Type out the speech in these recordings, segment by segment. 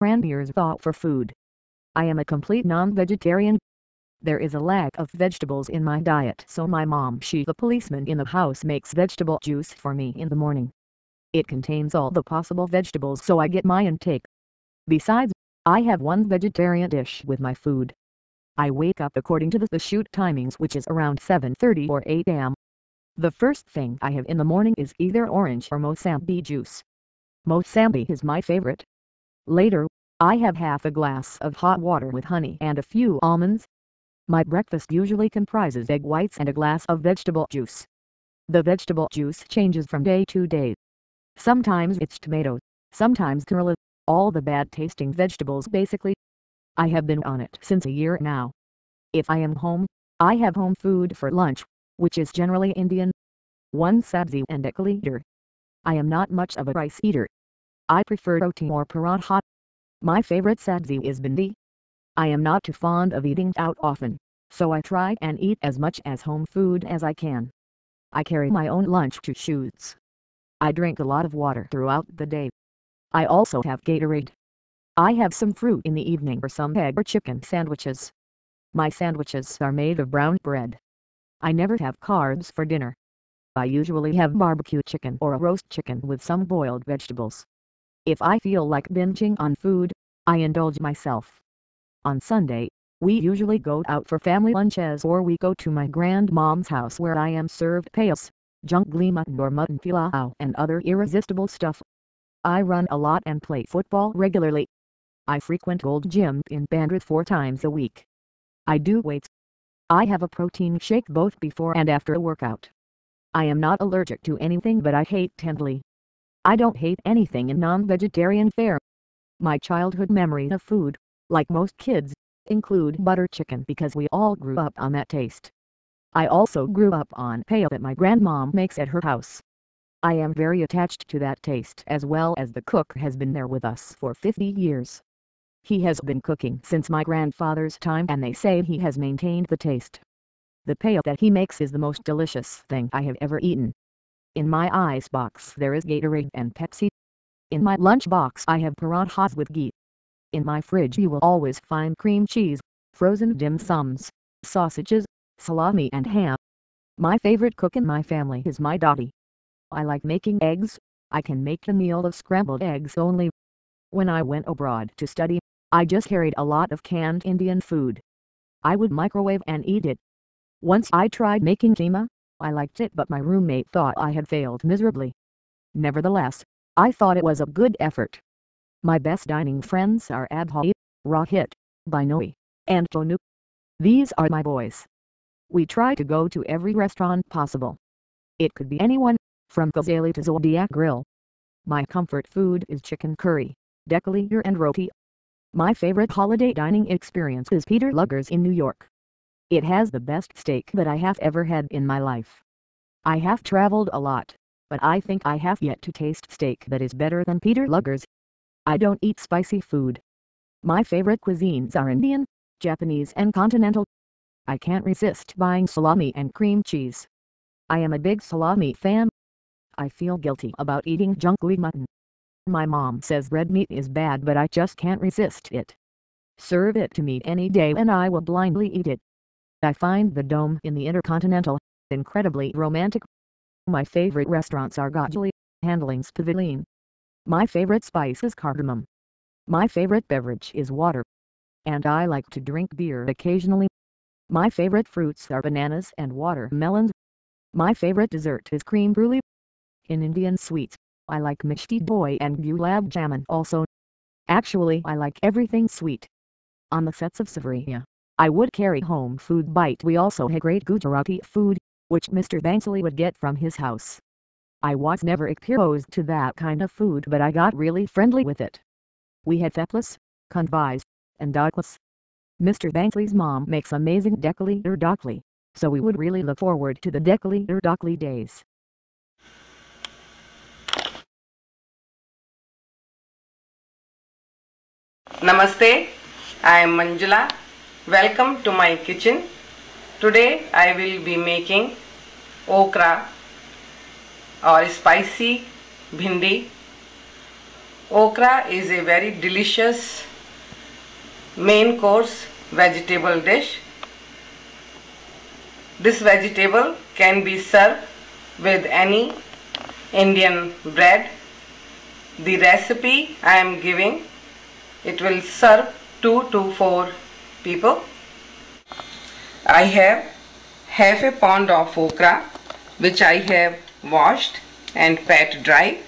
Ranbir's thought for food. I am a complete non-vegetarian. There is a lack of vegetables in my diet, so my mom, the policeman in the house, makes vegetable juice for me in the morning. It contains all the possible vegetables, so I get my intake. Besides, I have one vegetarian dish with my food. I wake up according to the shoot timings, which is around 7:30 or 8 am. The first thing I have in the morning is either orange or mosambi juice. Mosambi is my favorite. Later, I have half a glass of hot water with honey and a few almonds. My breakfast usually comprises egg whites and a glass of vegetable juice. The vegetable juice changes from day to day. Sometimes it's tomatoes, sometimes kerala, all the bad tasting vegetables basically. I have been on it since a year now. If I am home, I have home food for lunch, which is generally Indian. One sabzi and a liter. I am not much of a rice eater. I prefer roti or paratha. My favorite sabzi is Bhindi. I am not too fond of eating out often, so I try and eat as much as home food as I can. I carry my own lunch to shoots. I drink a lot of water throughout the day. I also have Gatorade. I have some fruit in the evening or some egg or chicken sandwiches. My sandwiches are made of brown bread. I never have carbs for dinner. I usually have barbecue chicken or a roast chicken with some boiled vegetables. If I feel like binging on food, I indulge myself. On Sunday, we usually go out for family lunches, or we go to my grandmom's house where I am served payas, jungli mutton or mutton pilau and other irresistible stuff. I run a lot and play football regularly. I frequent Gold Gym in Bandra 4 times a week. I do weights. I have a protein shake both before and after a workout. I am not allergic to anything, but I hate tenderly. I don't hate anything in non-vegetarian fare. My childhood memories of food, like most kids, include butter chicken because we all grew up on that taste. I also grew up on paya that my grandmom makes at her house. I am very attached to that taste, as well as the cook has been there with us for 50 years. He has been cooking since my grandfather's time, and they say he has maintained the taste. The paya that he makes is the most delicious thing I have ever eaten. In my ice box there is Gatorade and Pepsi. In my lunch box I have parathas with ghee. In my fridge you will always find cream cheese, frozen dim sums, sausages, salami and ham. My favorite cook in my family is my daddy. I like making eggs. I can make the meal of scrambled eggs only. When I went abroad to study, I just carried a lot of canned Indian food. I would microwave and eat it. Once I tried making keema. I liked it, but my roommate thought I had failed miserably. Nevertheless, I thought it was a good effort. My best dining friends are Abhay, Rohit, Binoy, and Tonu. These are my boys. We try to go to every restaurant possible. It could be anyone, from Ghazali to Zodiac Grill. My comfort food is chicken curry, dekaliter and roti. My favorite holiday dining experience is Peter Luger's in New York. It has the best steak that I have ever had in my life. I have traveled a lot, but I think I have yet to taste steak that is better than Peter Luger's. I don't eat spicy food. My favorite cuisines are Indian, Japanese and continental. I can't resist buying salami and cream cheese. I am a big salami fan. I feel guilty about eating jungli mutton. My mom says red meat is bad, but I just can't resist it. Serve it to me any day and I will blindly eat it. I find the dome in the Intercontinental incredibly romantic. My favorite restaurants are Gajali, Handling's Pavilion. My favorite spice is cardamom. My favorite beverage is water. And I like to drink beer occasionally. My favorite fruits are bananas and watermelons. My favorite dessert is cream brulee. In Indian sweets, I like mishti doi and gulab jamun also. Actually, I like everything sweet. On the sets of Savariya, I would carry home food bite. We also had great Gujarati food, which Mr. Bansali would get from his house. I was never exposed to that kind of food, but I got really friendly with it. We had theplas, kandvis, and daklas. Mr. Bansali's mom makes amazing dekaliter dakli, so we would really look forward to the dekaliter dakli days. Namaste, I am Manjula. Welcome to my kitchen. Today I will be making okra or spicy bhindi. Okra is a very delicious main course vegetable dish. This vegetable can be served with any Indian bread. The recipe I am giving, it will serve 2 to 4 people. I have half a pound of okra which I have washed and pat dry.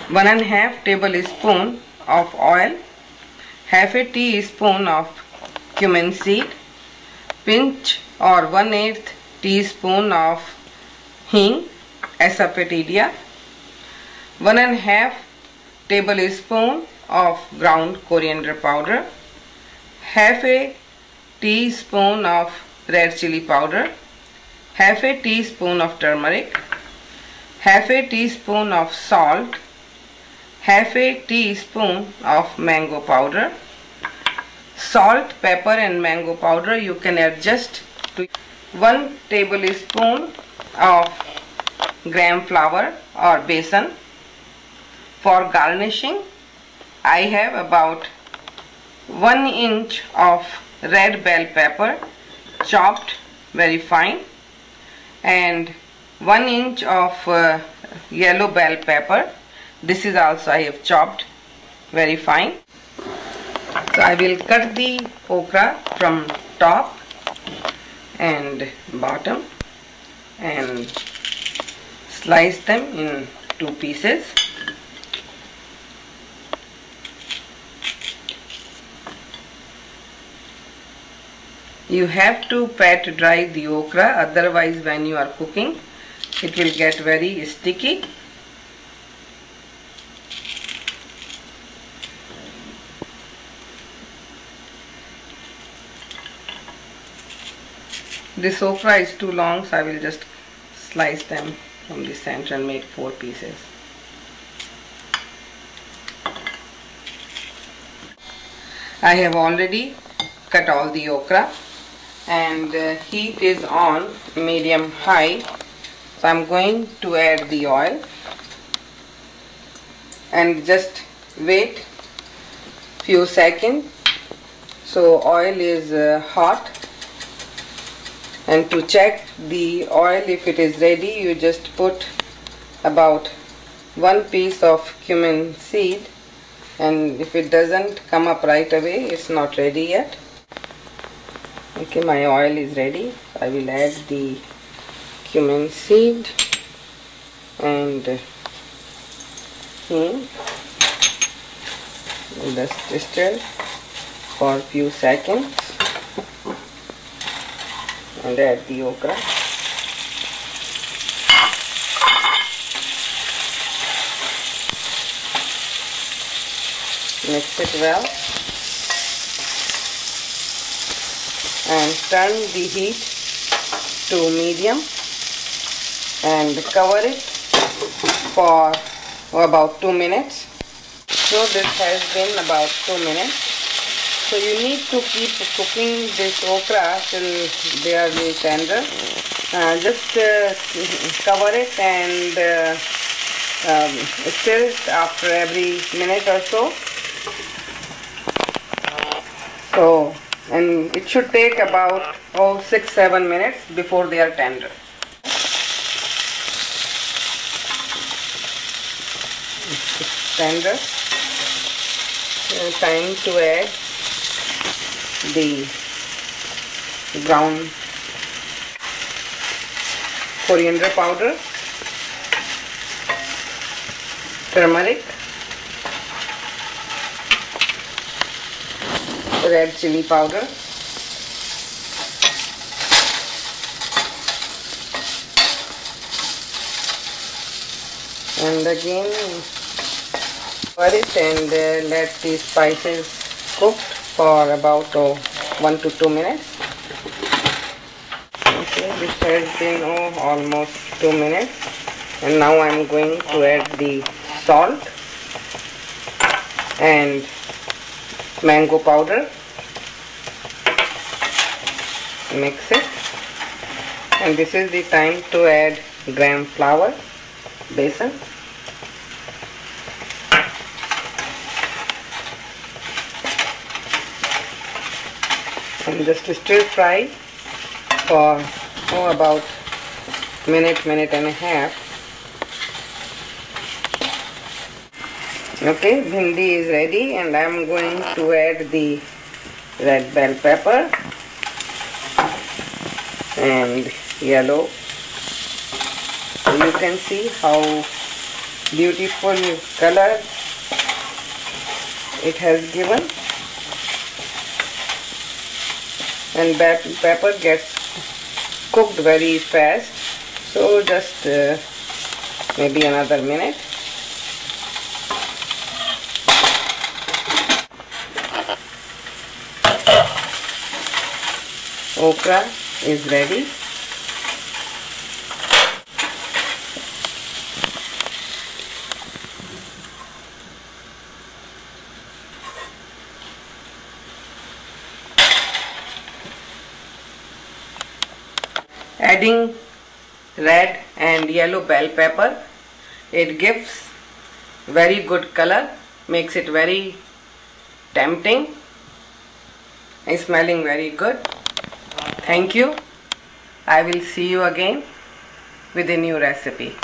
1.5 tablespoon of oil, half a teaspoon of cumin seed, pinch or 1/8 teaspoon of hing, asafoetida, 1.5 tablespoon of ground coriander powder, half a teaspoon of red chili powder, half a teaspoon of turmeric, half a teaspoon of salt, half a teaspoon of mango powder. Salt, pepper and mango powder you can adjust to. 1 tablespoon of gram flour or besan. For garnishing, I have about 1 inch of red bell pepper chopped very fine and 1 inch of yellow bell pepper. This is also I have chopped very fine. So I will cut the okra from top and bottom and slice them in 2 pieces. You have to pat dry the okra, otherwise when you are cooking it will get very sticky. This okra is too long, so I will just slice them from the center and make 4 pieces. I have already cut all the okra and heat is on medium high. So I am going to add the oil and just wait few seconds. So oil is hot. And to check the oil if it is ready, you just put about 1 piece of cumin seed, and if it doesn't come up right away, it's not ready yet. Okay, my oil is ready. I will add the cumin seed and hing. Just stir for a few seconds and add the okra. Mix it well and turn the heat to medium and cover it for about 2 minutes. So this has been about 2 minutes. So you need to keep cooking this okra till they are really tender. Just cover it and stir it after every minute or so. And it should take about 6-7 minutes before they are tender. It's tender. Time to add the ground coriander powder, turmeric, red chili powder, and again cover it and let the spices cook for about 1 to 2 minutes. Okay, this has been almost 2 minutes, and now I am going to add the salt and mango powder. Mix it, and this is the time to add gram flour, besan. and just stir fry for about minute and a half. Okay, bhindi is ready, and I am going to add the red bell pepper and yellow. So you can see how beautiful color it has given, and pepper gets cooked very fast, so just maybe another minute. Okra is ready. Adding red and yellow bell pepper, it gives very good color, makes it very tempting and smelling very good. Thank you. I will see you again with a new recipe.